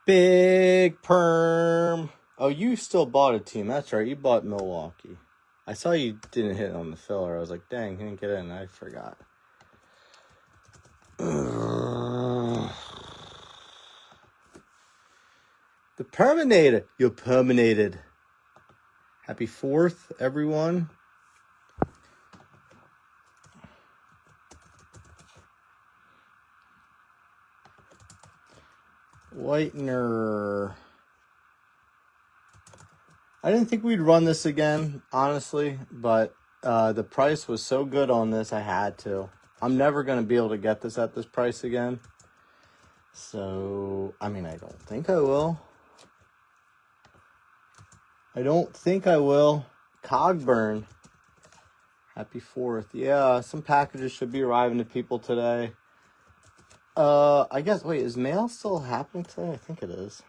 Big perm. Oh, you still bought a team. That's right. You bought Milwaukee. I saw you didn't hit on the filler. I was like, dang, he didn't get in. I forgot. The Perminator. You perminated. Happy 4th, everyone. Whitener. I didn't think we'd run this again, honestly, but the price was so good on this, I had to. I'm never going to be able to get this at this price again. So, I mean, I don't think I will. Cogburn. Happy 4th. Yeah, some packages should be arriving to people today. I guess, wait, is mail still happening today? I think it is.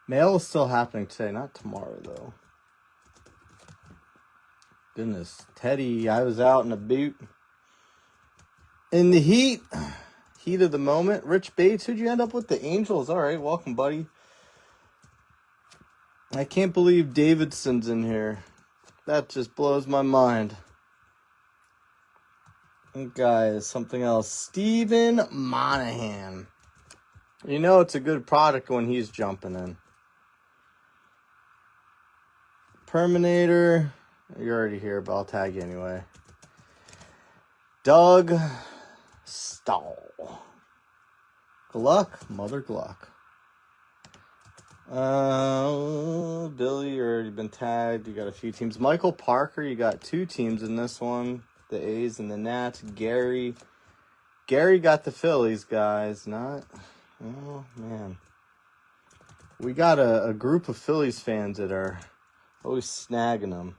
Mail is still happening today, not tomorrow, though. Goodness. Teddy, I was out in a boot. In the heat of the moment. Rich Bates, who'd you end up with? The Angels. All right, welcome, buddy. I can't believe Davidson's in here. That just blows my mind. Guys, something else. Steven Monahan. You know it's a good product when he's jumping in. Perminator. You're already here, but I'll tag you anyway. Doug Stahl. Gluck. Mother Gluck. Billy, you already been tagged. You got a few teams. Michael Parker, you got 2 teams in this one. The A's and the Nats. Gary got the Phillies, guys. Oh, man. We got a group of Phillies fans that are always snagging them.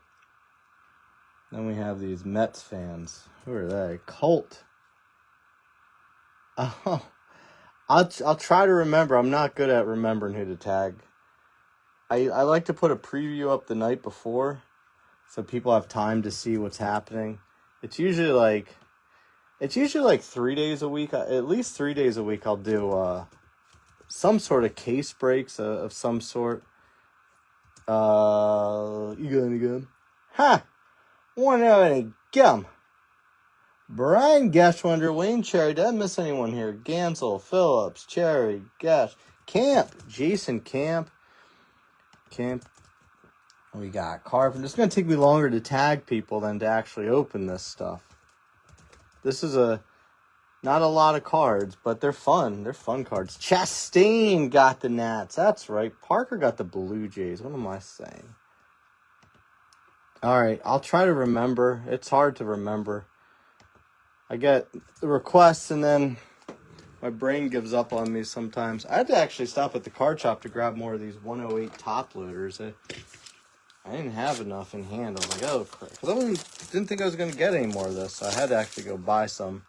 Then we have these Mets fans. Who are they? Colt. Oh, I'll try to remember. I'm not good at remembering who to tag. I like to put a preview up the night before so people have time to see what's happening. It's usually like 3 days a week. At least 3 days a week I'll do some sort of case breaks of some sort. You got any gum? Ha! Want to have any gum? Brian Geschwender, Wayne Cherry, didn't miss anyone here. Gansel, Phillips, Cherry, Gesh, Camp, Jason Camp. We got Carpenter. It's going to take me longer to tag people than to actually open this stuff. This is not a lot of cards, but they're fun. They're fun cards. Chastain got the Nats. That's right. Parker got the Blue Jays. What am I saying? All right. I'll try to remember. It's hard to remember. I get the requests and then my brain gives up on me sometimes. I had to actually stop at the card shop to grab more of these 108 top loaders. I didn't have enough in hand. I was like, oh, crap. Because I didn't think I was going to get any more of this. So I had to actually go buy some.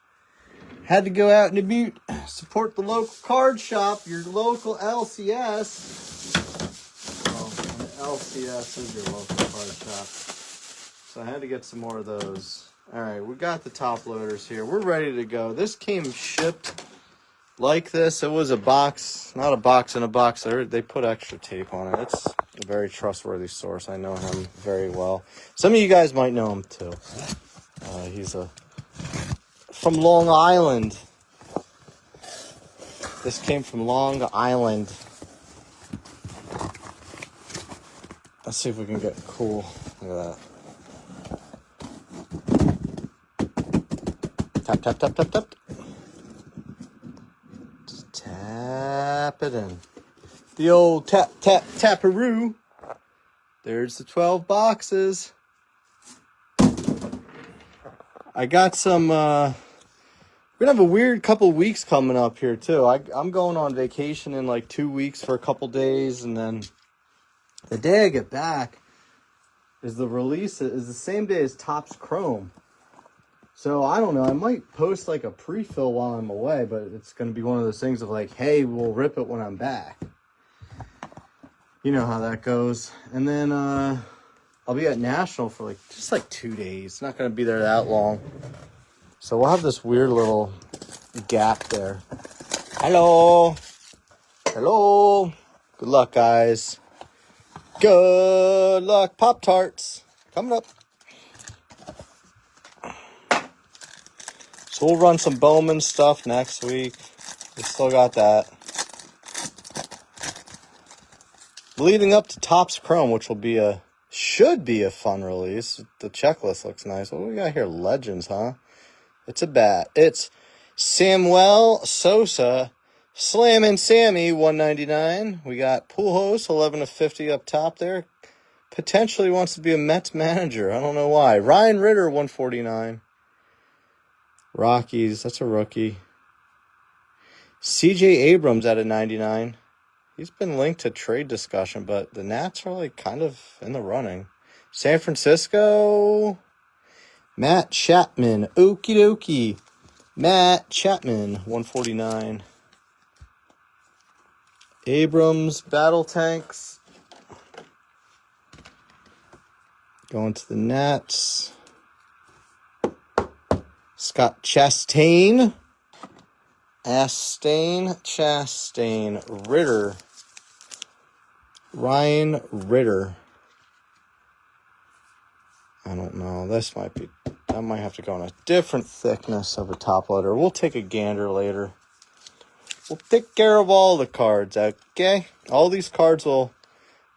Had to go out in the butte. Support the local card shop. Your local LCS. Well, LCS is your local card shop. So I had to get some more of those. All right, we got the top loaders here. We're ready to go. This came shipped like this. It was a box, not a box in a box. They put extra tape on it. It's a very trustworthy source. I know him very well. Some of you guys might know him too. He's from Long Island. This came from Long Island. Let's see if we can get cool. Look at that. Tap, tap, tap, tap, tap. Just tap it in. The old tap, tap, taparoo. There's the 12 boxes. I got some, we're going to have a weird couple weeks coming up here, too. I'm going on vacation in like 2 weeks for a couple days, and then the day I get back is the same day as Topps Chrome. So, I don't know, I might post like a pre-fill while I'm away, but it's going to be one of those things of like, hey, we'll rip it when I'm back. You know how that goes. And then I'll be at National for just 2 days. It's not going to be there that long. So we'll have this weird little gap there. Hello. Hello. Good luck, guys. Good luck. Pop-Tarts. Coming up. So we'll run some Bowman stuff next week. We still got that. Leading up to Topps Chrome, which will should be a fun release. The checklist looks nice. What do we got here? Legends, huh? It's a bat. It's Samuel Sosa, Slammin' Sammy, 199. We got Pujols, 11/50 up top there. Potentially wants to be a Mets manager. I don't know why. Ryan Ritter, 149. Rockies, that's a rookie. C.J. Abrams at a 99. He's been linked to trade discussion, but the Nats are like kind of in the running. San Francisco, Matt Chapman, okie dokie. Matt Chapman, 149. Abrams, Battle Tanks. Going to the Nats. Scott Chastain. Chastain. Ritter. Ryan Ritter. I don't know. I might have to go on a different thickness of a top loader. We'll take a gander later. We'll take care of all the cards, okay? All these cards will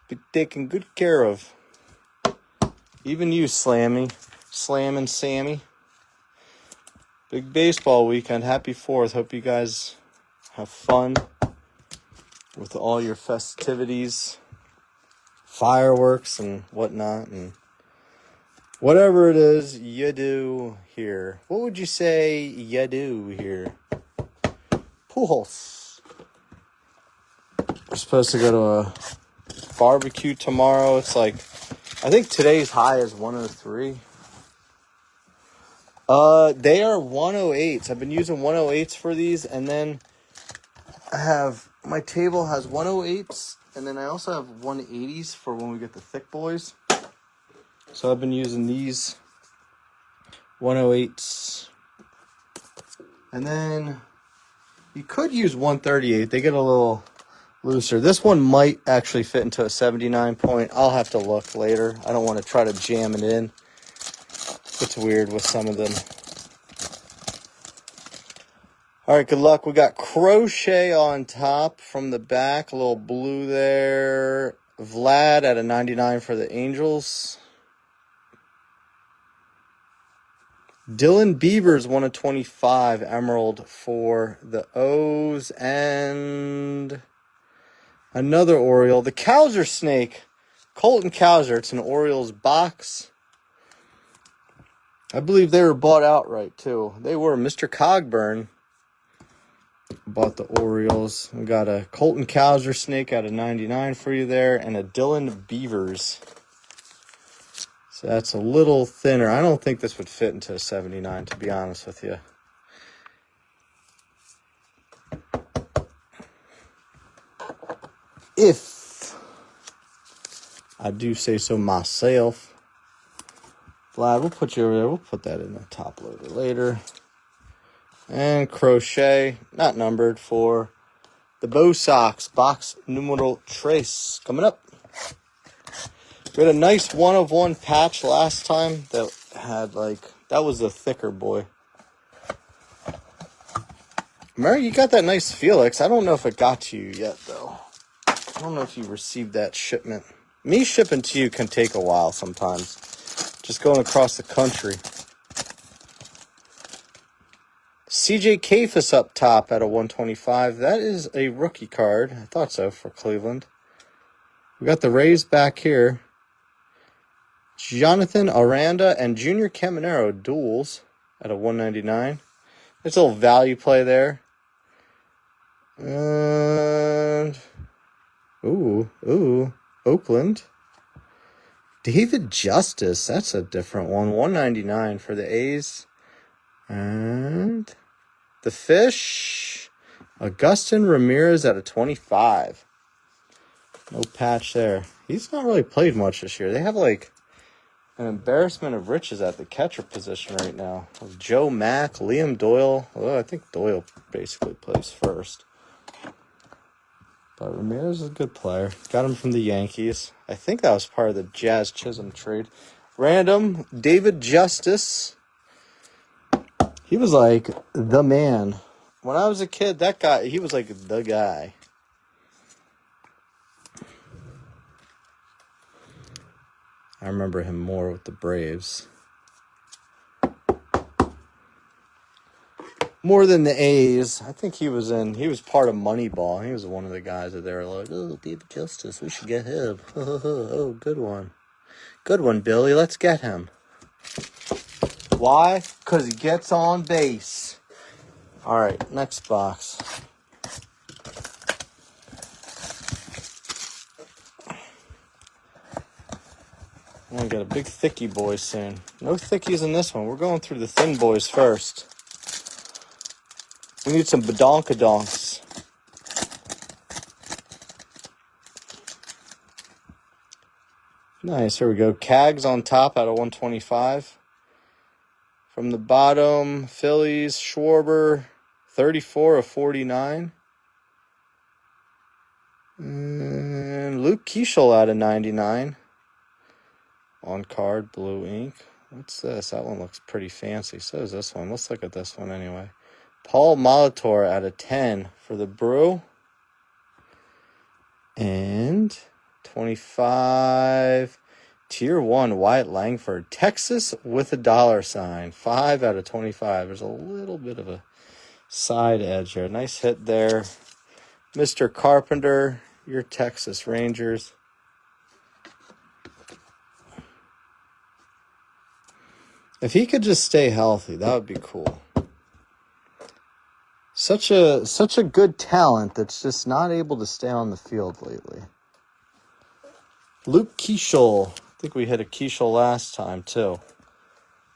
be taken good care of. Even you, Slammin' Sammy. Big baseball weekend. Happy 4th. Hope you guys have fun with all your festivities, fireworks, and whatnot, and whatever it is you do here. What would you say you do here? Pujols. We're supposed to go to a barbecue tomorrow. It's like, I think today's high is 103. They are 108s. I've been using 108s for these, and then my table has 108s, and then I also have 180s for when we get the thick boys. So I've been using these 108s. And then you could use 138. They get a little looser. This one might actually fit into a 79 point. I'll have to look later. I don't want to try to jam it in. It's weird with some of them. All right, good luck. We got Crochet on top from the back. A little blue there. Vlad at a 99 for the Angels. Dylan Beavers, 1/25, Emerald for the O's, and another Oriole. The Cowser snake, Colton Cowser. It's an Orioles box. I believe they were bought outright, too. They were. Mr. Cogburn bought the Orioles. We got a Colton Cowser snake out of 99 for you there, and a Dylan Beavers. So that's a little thinner. I don't think this would fit into a 79, to be honest with you. If I do say so myself. Vlad, we'll put you over there. We'll put that in the top loader later. And Crochet, not numbered, for the Bo Sox, box numero 3 coming up. We had a nice 1/1 patch last time that had that was the thicker boy. Mary, you got that nice Felix. I don't know if it got to you yet, though. I don't know if you received that shipment. Me shipping to you can take a while sometimes. Just going across the country. CJ Kayfus up top at a 125. That is a rookie card. I thought so for Cleveland. We got the Rays back here. Jonathan Aranda and Junior Caminero duels at a 199. There's a little value play there. And Oakland. David Justice, that's a different one. 199 for the A's. And the Fish, Agustin Ramirez at a 25. No patch there. He's not really played much this year. They have an embarrassment of riches at the catcher position right now. Joe Mack, Liam Doyle. Well, I think Doyle basically plays first. But Ramirez is a good player. Got him from the Yankees. I think that was part of the Jazz Chisholm trade. Random, David Justice. He was like the man. When I was a kid, that guy, he was like the guy. I remember him more with the Braves. More than the A's. I think he was part of Moneyball. He was one of the guys that they were like, oh, David Justice, we should get him. Oh, good one. Good one, Billy. Let's get him. Why? Because he gets on base. All right, next box. I'm going to get a big thickie boy soon. No thickies in this one. We're going through the thin boys first. We need some badonkadonks. Nice, here we go. Cags on top out of 125. From the bottom, Phillies, Schwarber, 34 of 49. And Luke Keeschel out of 99. On card, blue ink. What's this? That one looks pretty fancy. So does this one. Let's look at this one anyway. Paul Molitor out of 10 for the Brew. And 25, Tier 1, Wyatt Langford. Texas with a $sign. 5 out of 25. There's a little bit of a side edge here. Nice hit there. Mr. Carpenter, your Texas Rangers. If he could just stay healthy, that would be cool. Such a good talent that's just not able to stay on the field lately. Luke Keeschel. I think we hit a Keeschel last time, too.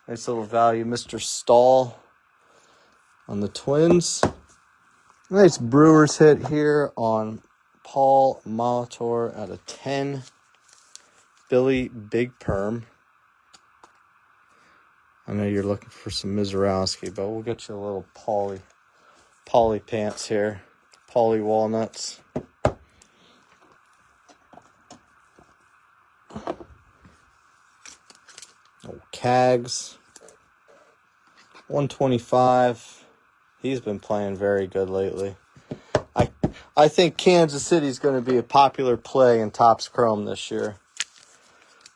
Nice little value. Mr. Stahl on the Twins. Nice Brewers hit here on Paul Molitor out of 10. Billy Big Perm. I know you're looking for some Mizorowski, but we'll get you a little Polly pants here. Polly walnuts. Oh, Cags. 125. He's been playing very good lately. I think Kansas City's going to be a popular play in Topps Chrome this year.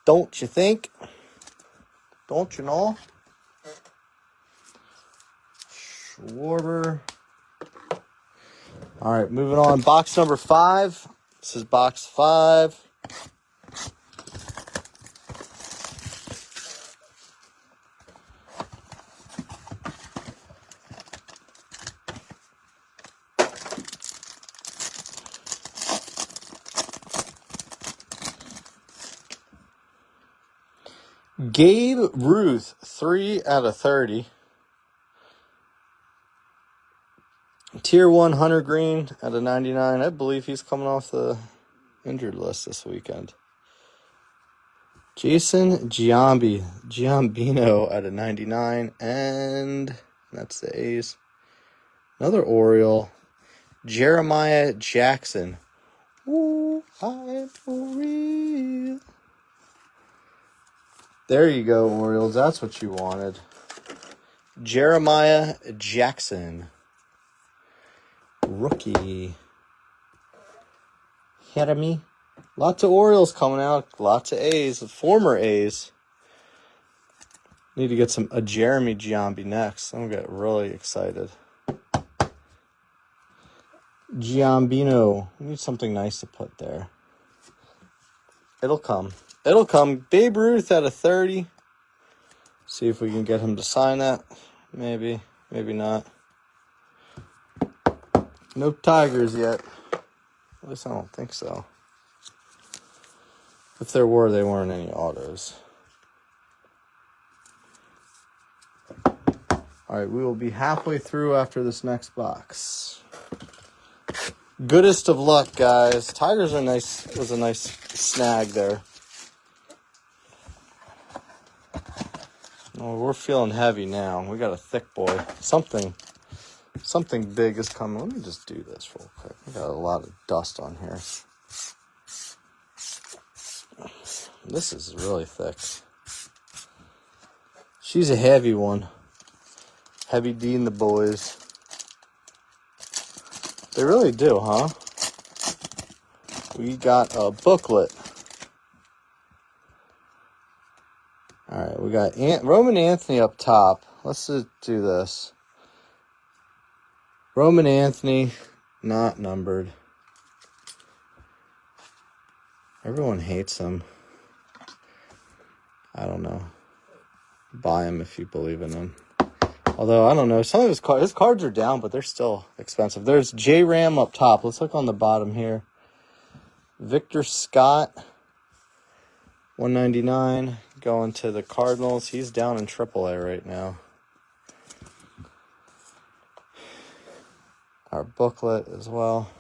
Don't you think? Don't you know? Schwarber. All right, moving on. Box number 5. This is box 5. Gabe Ruth, 3 out of 30. Tier 1 Hunter Green out of 99. I believe he's coming off the injured list this weekend. Jason Giambino out of 99. And that's the A's. Another Oriole. Jeremiah Jackson. Ooh, I'm for real. There you go, Orioles. That's what you wanted. Jeremiah Jackson. Rookie. Hear me? Lots of Orioles coming out. Lots of A's. Former A's. Need to get a Jeremy Giambi next. I'm going to get really excited. Giambino. We need something nice to put there. It'll come. It'll come. Babe Ruth out of 30. See if we can get him to sign that. Maybe. Maybe not. No Tigers yet. At least I don't think so. If there were, they weren't any autos. Alright, we will be halfway through after this next box. Goodest of luck, guys. Tigers are nice. Was a nice snag there. Oh, we're feeling heavy now. We got a thick boy. Something Something big is coming. Let me just do this real quick. I got a lot of dust on here. This is really thick. She's a heavy one. Heavy D and the boys. They really do, huh? We got a booklet. All right, we got Roman Anthony up top. Let's just do this. Roman Anthony, not numbered. Everyone hates him. I don't know. Buy him if you believe in him. Although, I don't know. Some of his cards are down, but they're still expensive. There's J-Ram up top. Let's look on the bottom here. Victor Scott, $199, going to the Cardinals. He's down in AAA right now. Our booklet as well.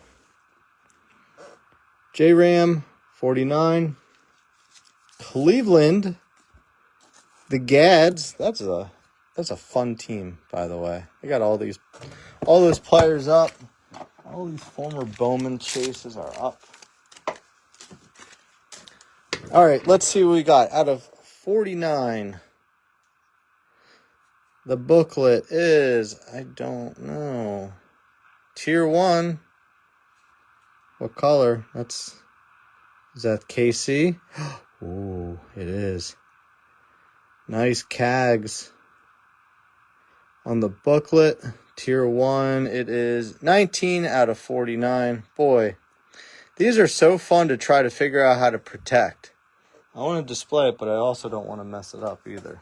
J-Ram, $49. Cleveland, the Gads. That's a fun team, by the way. They got all those players up. All these former Bowman chases are up. All right, let's see what we got. Out of 49, the booklet is, I don't know, Tier 1. What color? Is that KC? Ooh, it is. Nice Cags. On the booklet, Tier 1, it is 19 out of 49. Boy, these are so fun to try to figure out how to protect. I want to display it, but I also don't want to mess it up either.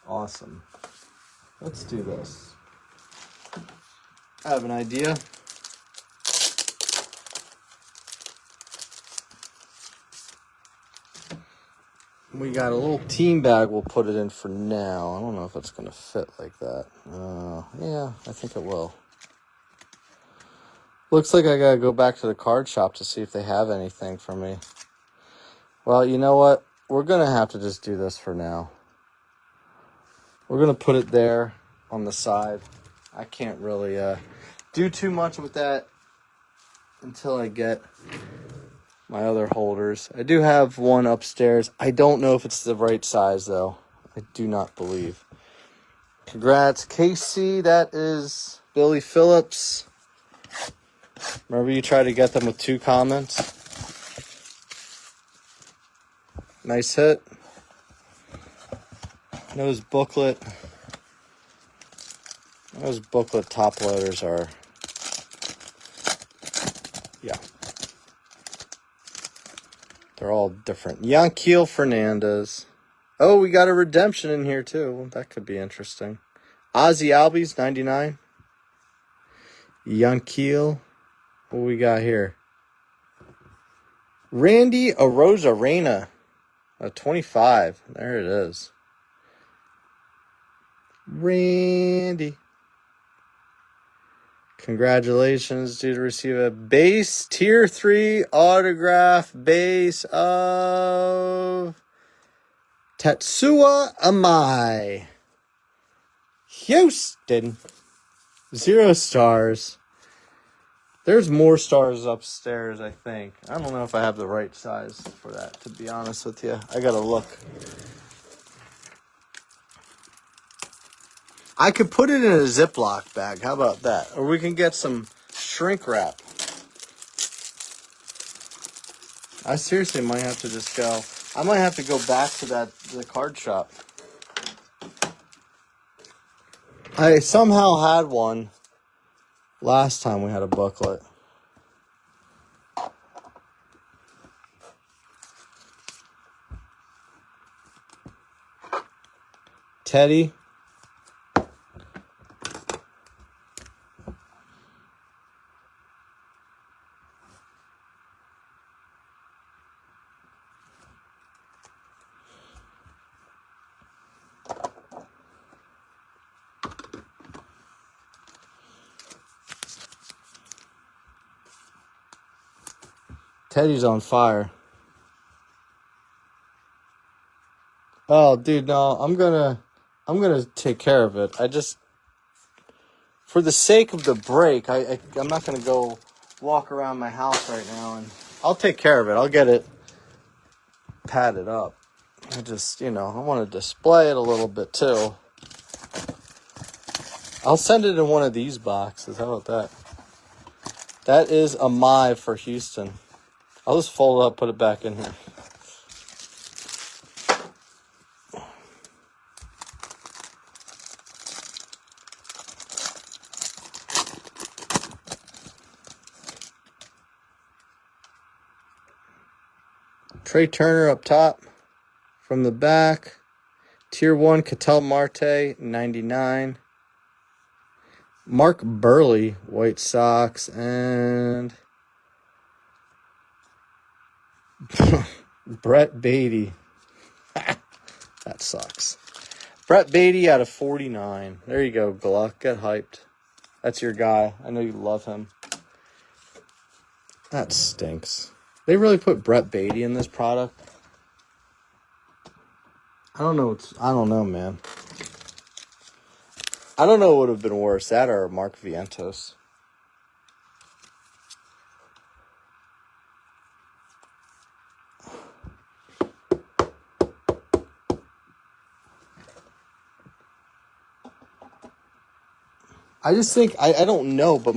Awesome. Let's do this. I have an idea. We got a little team bag. We'll put it in for now. I don't know if it's going to fit like that. Yeah, I think it will. Looks like I got to go back to the card shop to see if they have anything for me. Well, you know what? We're going to have to just do this for now. We're going to put it there on the side. I can't really do too much with that until I get my other holders. I do have one upstairs. I don't know if it's the right size, though. I do not believe. Congrats, KC. That is Billy Phillips. Remember you tried to get them with 2 comments? Nice hit. Those booklet top loaders are, yeah. They're all different. Yanquiel Fernandez. Oh, we got a redemption in here too. Well, that could be interesting. Ozzy Albies, 99. Yanquiel. What we got here? Randy Arozarena, a 25. There it is. Randy. Congratulations, due to receive a base Tier 3 autograph base of Tetsuya Amai. Houston. 0 stars. There's more stars upstairs, I think. I don't know if I have the right size for that, to be honest with you. I gotta look. I could put it in a Ziploc bag. How about that? Or we can get some shrink wrap. I seriously might have to just go. I might have to go back to the card shop. I somehow had one last time we had a booklet. Teddy. Teddy's on fire. Oh, dude, no, I'm gonna take care of it. for the sake of the break, I'm not going to go walk around my house right now, and I'll take care of it. I'll get it padded up. I just, I want to display it a little bit too. I'll send it in one of these boxes. How about that? That is a my for Houston. I'll just fold it up, put it back in here. Trey Turner up top. From the back, Tier 1, Ketel Marte, 99. Mark Burley, White Sox, and Brett Beatty. That sucks. Brett Beatty out of 49. There you go, Gluck. Get hyped. That's your guy. I know you love him. That stinks. They really put Brett Beatty in this product? I don't know, man. I don't know what would have been worse, that or Mark Vientos. I just think, I don't know, but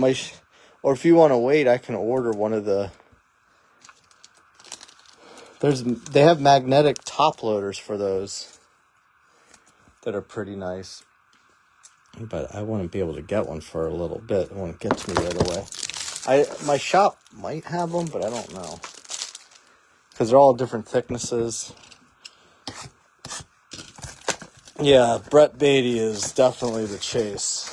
or if you want to wait, I can order one of the, they have magnetic top loaders for those that are pretty nice. But I wouldn't be able to get one for a little bit. It won't get to me right away. My shop might have them, but I don't know. Because they're all different thicknesses. Yeah, Brett Beatty is definitely the chase.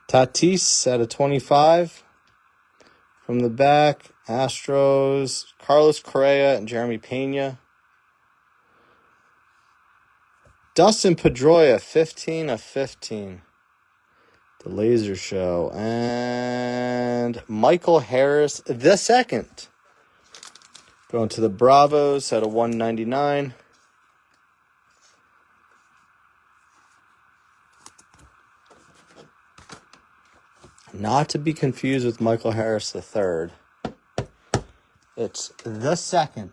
Tatis at a 25. From the back, Astros, Carlos Correa and Jeremy Pena. Dustin Pedroia, 15 of 15. The Laser Show. And Michael Harris, the second. Going to the Bravos at a 199. Not to be confused with Michael Harris III. It's the second.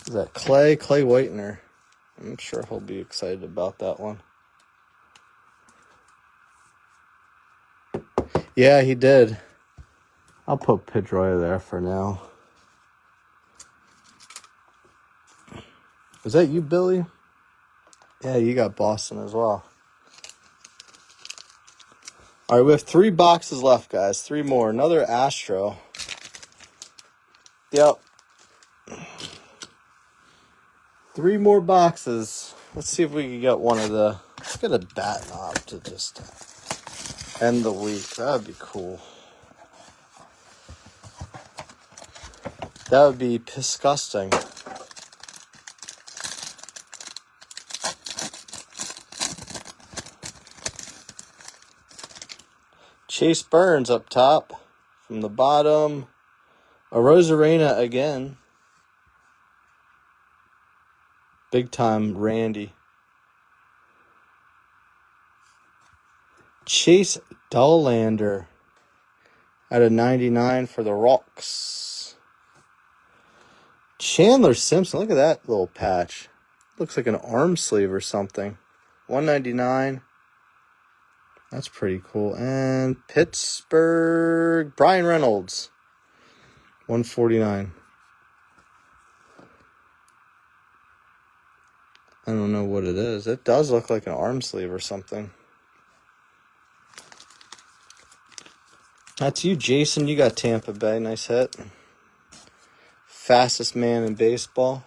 Is that Clay Whitener? I'm sure he'll be excited about that one. Yeah, he did. I'll put Pedroia there for now. Was that you, Billy? Yeah, you got Boston as well. All right, we have 3 boxes left, guys. 3 more. Another Astro. Yep. 3 more boxes. Let's see if we can get one of the... Let's get a bat knob to just end the week. That would be cool. That would be disgusting. Chase Burns up top. From the bottom, Arozarena again. Big time Randy. Chase Dollander at a 99 for the Rocks. Chandler Simpson, look at that little patch. Looks like an arm sleeve or something. 199. That's pretty cool. And Pittsburgh, Brian Reynolds, 149. I don't know what it is. It does look like an arm sleeve or something. That's you, Jason. You got Tampa Bay. Nice hit. Fastest man in baseball.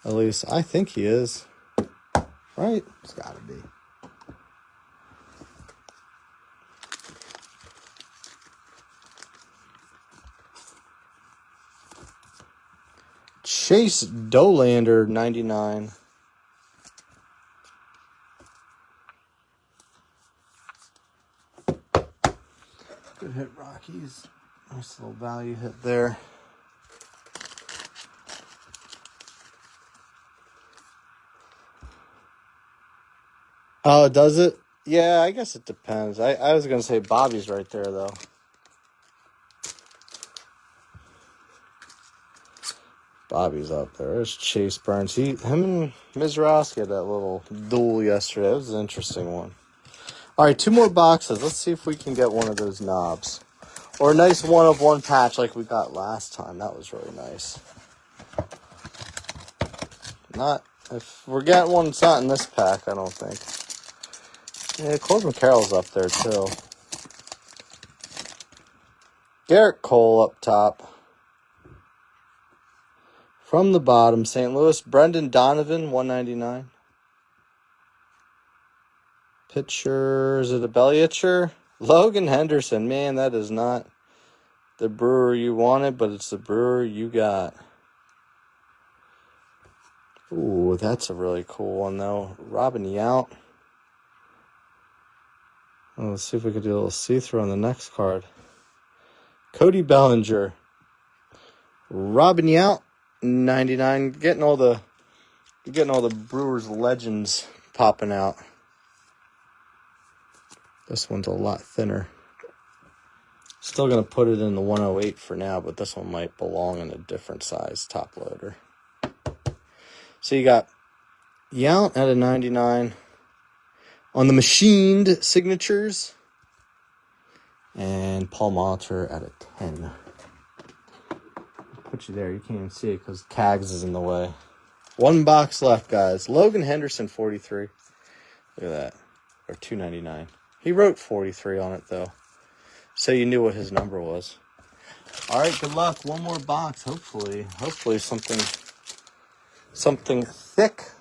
At least I think he is. Right? It's got to be. Chase Dolander, 99. Good hit, Rockies. Nice little value hit there. Oh, does it? Yeah, I guess it depends. I was going to say Bobby's right there, though. Bobby's up there. There's Chase Burns. Him and Mizrowski had that little duel yesterday. It was an interesting one. All right, 2 more boxes. Let's see if we can get one of those knobs. Or a nice one-of-one patch like we got last time. That was really nice. If we're getting one, it's not in this pack, I don't think. Yeah, Corbin Carroll's up there, too. Garrett Cole up top. From the bottom, St. Louis, Brendan Donovan, 199. Pitcher, is it a Bellietcher? Logan Henderson, man, that is not the brewer you wanted, but it's the brewer you got. Ooh, that's a really cool one, though. Robin Yount. Oh, let's see if we could do a little see-through on the next card. Cody Bellinger. Robin Yount, 99. Getting all the Brewers legends popping out. This one's a lot thinner. Still going to put it in the 108 for now, but this one might belong in a different size top loader. So you got Yount at a 99. On the machined signatures. And Paul Molitor at a 10. Put you there. You can't even see it because Cags is in the way. 1 box left, guys. Logan Henderson, 43. Look at that. Or 299. He wrote 43 on it, though. So you knew what his number was. All right, good luck. 1 more box, hopefully. Hopefully something thick.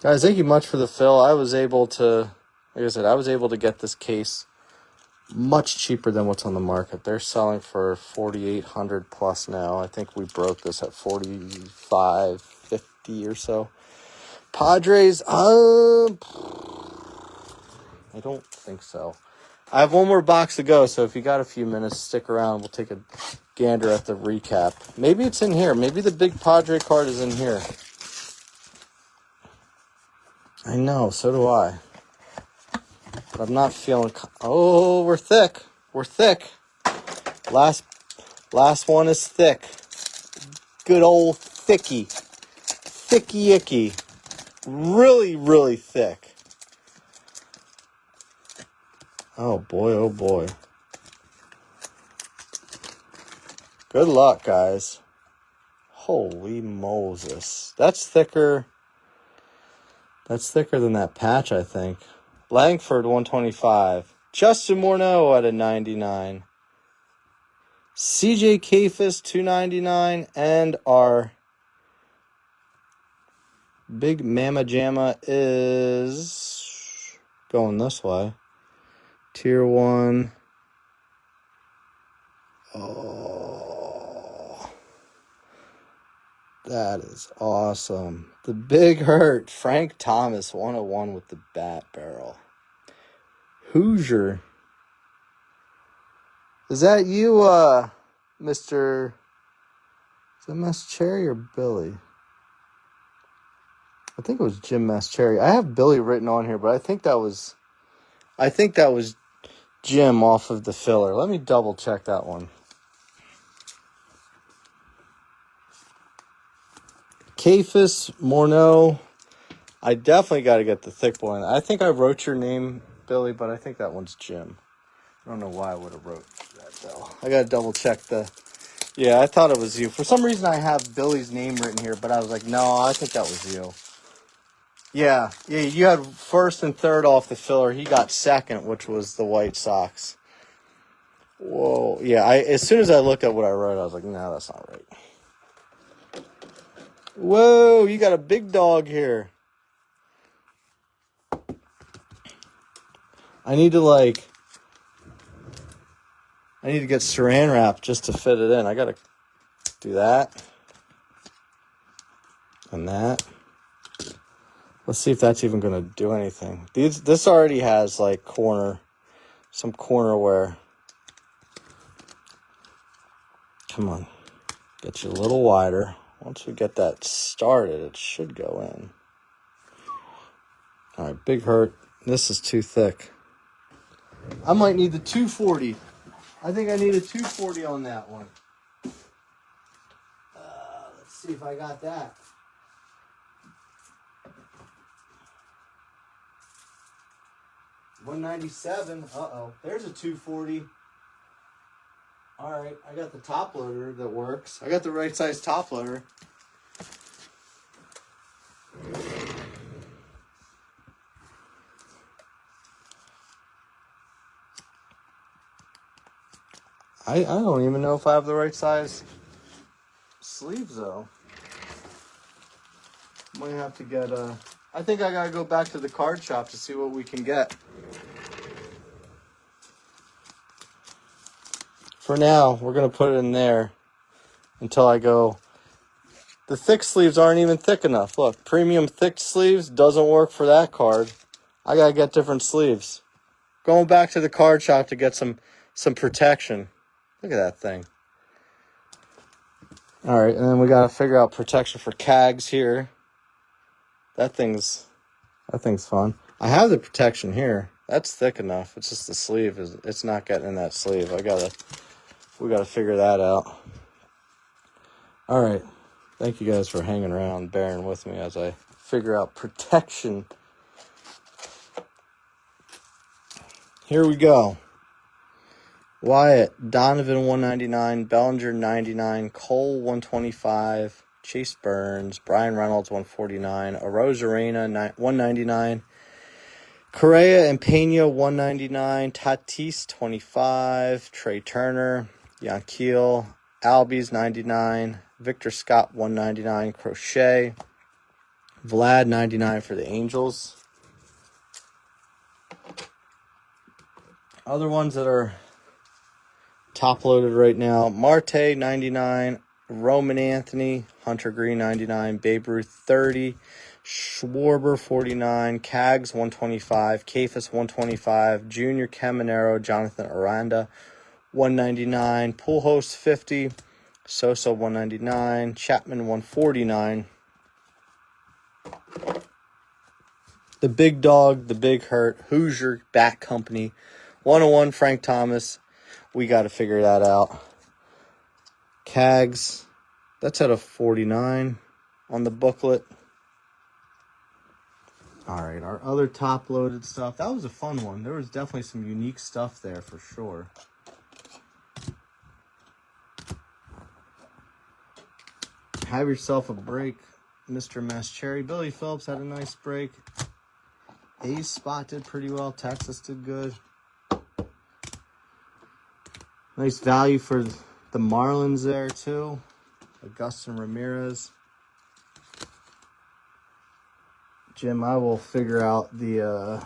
Guys, thank you much for the fill. I was able to, like I said, get this case much cheaper than what's on the market. They're selling for $4,800 plus now. I think we broke this at $4,550 or so. Padres, I don't think so. I have 1 more box to go, so if you got a few minutes, stick around. We'll take a gander at the recap. Maybe it's in here. Maybe the big Padre card is in here. I know, so do I. But I'm not feeling... Oh, we're thick. We're thick. Last one is thick. Good old thicky. Thicky icky. Really, really thick. Oh, boy, oh, boy. Good luck, guys. Holy Moses. That's thicker. That's thicker than that patch, I think. Langford, 125. Justin Morneau at a 99. CJ Kayfus, 299. And our big Mama Jamma is going this way. Tier 1. Oh, that is awesome. The Big Hurt. Frank Thomas, 101 with the bat barrel. Hoosier. Is that you, Mr. Is that Mascherry or Billy? I think it was Jim Mascherry. I have Billy written on here, but I think that was Jim off of the filler. Let me double check that one. Kayfus, Morneau. I definitely got to get the thick one. I think I wrote your name, Billy, but I think that one's Jim. I don't know why I would have wrote that, though. I got to double check the... Yeah, I thought it was you. For some reason, I have Billy's name written here, but I was like, no, I think that was you. Yeah, you had first and third off the filler. He got second, which was the White Sox. Whoa. Yeah, as soon as I looked at what I wrote, I was like, no, that's not right. Whoa, you got a big dog here. I need to get saran wrap just to fit it in. I got to do that. And that. Let's see if that's even going to do anything. This already has like some corner wear. Come on. Get you a little wider. Once we get that started, it should go in. All right, Big Hurt. This is too thick. I might need the 240. I think I need a 240 on that one. Let's see if I got that. $197. Uh-oh. There's a 240. All right, I got the top loader that works. I got the right size top loader. I don't even know if I have the right size sleeves though. Might have to get I think I gotta go back to the card shop to see what we can get. For now, we're gonna put it in there until I go. The thick sleeves aren't even thick enough. Look, premium thick sleeves doesn't work for that card. I gotta get different sleeves. Going back to the card shop to get some protection. Look at that thing. All right, and then we got to figure out protection for CAGs here. That thing's fun. I have the protection here. That's thick enough. It's just the sleeve it's not getting in that sleeve. We got to figure that out. All right. Thank you guys for hanging around, bearing with me as I figure out protection. Here we go. Wyatt, Donovan 199, Bellinger 99, Cole 125, Chase Burns, Brian Reynolds 149, Arozarena 199, Correa and Pena 199, Tatis 25, Trey Turner, Yanquiel, Albies 99, Victor Scott 199, Crochet, Vlad 99 for the Angels. Other ones that are top loaded right now: Marte 99, Roman Anthony, Hunter Green 99, Babe Ruth 30, Schwarber 49, Cags 125, Kafis 125, Junior Caminero, Jonathan Aranda 199, Pujols 50, Sosa 199, Chapman 149. The big dog, the Big Hurt, Hoosier Bat Company 101, Frank Thomas. We got to figure that out. Cags, that's at a 49 on the booklet. All right, our other top-loaded stuff. That was a fun one. There was definitely some unique stuff there for sure. Have yourself a break, Mr. Mascherry. Billy Phillips had a nice break. A's spot did pretty well. Texas did good. Nice value for the Marlins there, too. Augustin Ramirez. Jim, I will figure out the...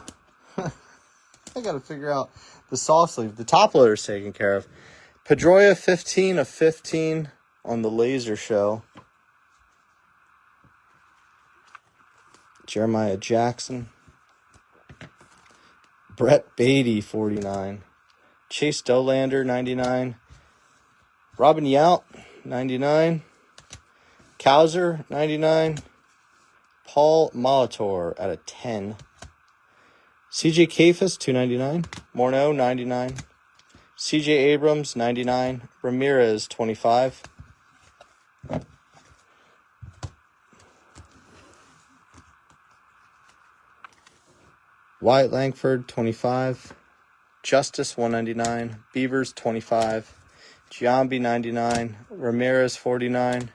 I got to figure out the soft sleeve. The top loader is taken care of. Pedroia 15 of 15 on the laser show. Jeremiah Jackson. Brett Beatty 49. Chase Dolander, 99. Robin Yount, 99. Cowser, 99. Paul Molitor at a 10. CJ Kafis, 299. Morneau, 99. CJ Abrams, 99. Ramirez, 25. Wyatt Langford, 25. Justice, 199. Beavers, 25. Giambi, 99. Ramirez, 49.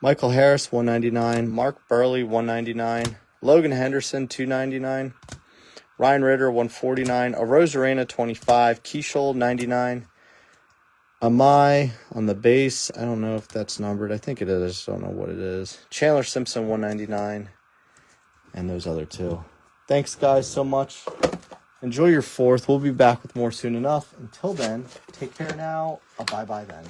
Michael Harris, 199. Mark Burley, 199. Logan Henderson, 299. Ryan Ritter, 149. Arozarena, 25. Keishol, 99. Amai on the base. I don't know if that's numbered. I think it is. I just don't know what it is. Chandler Simpson, 199. And those other two. Thanks, guys, so much. Enjoy your 4th. We'll be back with more soon enough. Until then, take care now. Bye-bye then.